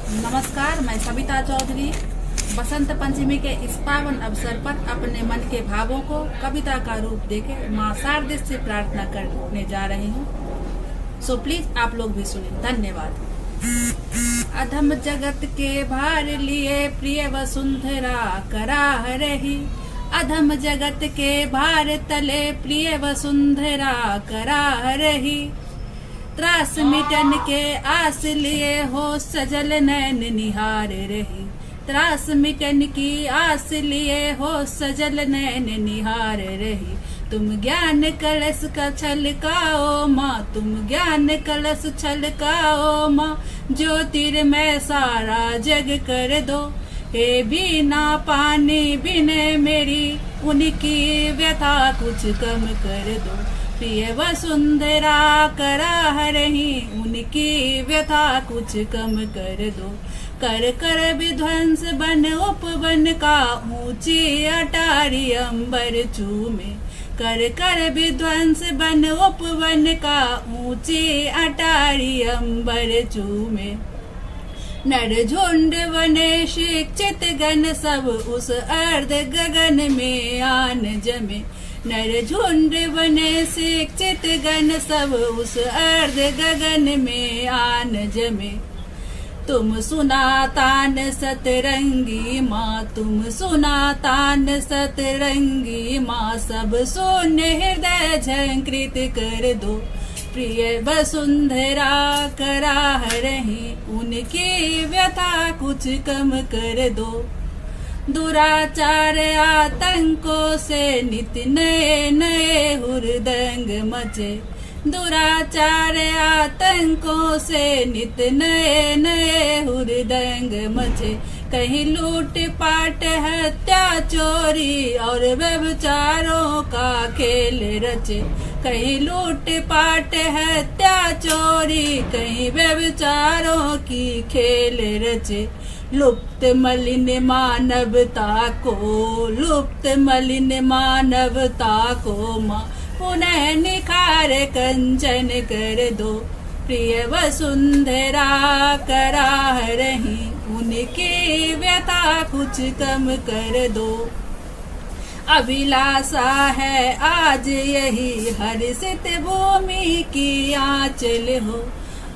नमस्कार, मैं सविता चौधरी बसंत पंचमी के इस पावन अवसर पर अपने मन के भावों को कविता का रूप देके माँ शारदे से प्रार्थना करने जा रही हूँ। सो प्लीज आप लोग भी सुनिए। धन्यवाद। अधम जगत के भार लिए प्रिय वसुंधरा कराह रही, अधम जगत के भार तले प्रिय वसुंधरा कराह रही। त्रास मिटन के आस लिए हो सजल नैन निहार रही, त्रास मिटन की आस लिए हो सजल नैन निहार रही। तुम ज्ञान कलश का छलकाओ माँ, तुम ज्ञान कलश छलकाओ माँ, ज्योतिर्मय सारा जग कर दो। हे बिना पानी बिने मेरी उनकी व्यथा कुछ कम कर दो। प्रिय वसुंधरा कराह रही, उनकी व्यथा कुछ कम कर दो। कर कर विध्वंस बन उपवन का ऊंची अटारी अंबर चूमे, कर कर विध्वंस बन उपवन का ऊंची अटारी अंबर चूमे। नर झुंड बने शिक्षित गण सब उस अर्ध गगन में आन जमे, नर झुंड बने शिक्षित गण सब उस अर्ध गगन में आन जमे। तुम सुना तान सतरंगी माँ, तुम सुना तान सतरंगी माँ, सब शून्य हृदय झंकृत कर दो। प्रिय वसुंधरा कराह रही, उनकी व्यथा कुछ कम कर दो। दुराचार आतंकों से नित नए नए हुरदंग मचे, दुराचार आतंकों से नित नए नए हुरदंग मचे। कहीं लूट पाट हत्या चोरी और व्यभिचारों का खेल रचे, कहीं लूट पाट हत्या चोरी कहीं व्यभिचारों की खेल रचे। लुप्त मलिन मानवता को, लुप्त मलिन मानवता को माँ पुनः निखार कंचन कर दो। प्रिय वसुंधरा कराह रही, उनकी व्यथा कुछ कम कर दो। अभिलाषा है आज यही हर्षित भूमि की आंचल हो,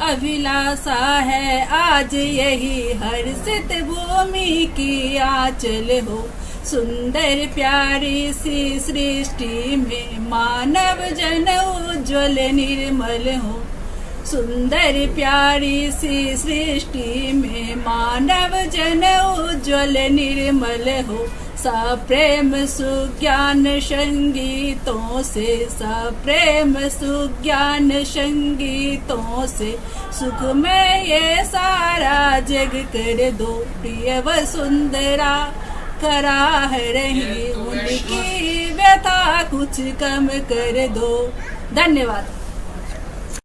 अभिलाषा है आज यही हर्षित भूमि की आंचल हो। सुंदर प्यारी सी सृष्टि में मानव जन उज्ज्वल निर्मल हो, सुंदर प्यारी सी सृष्टि में मानव जन उज्ज्वल निर्मल हो। सप्रेम सुज्ञान संगीतों से, सप्रेम सुज्ञान संगीतों से सुख में ये सारा जग कर दो। प्रिय वसुंधरा कराह रही, उनकी व्यथा कुछ कम कर दो। धन्यवाद।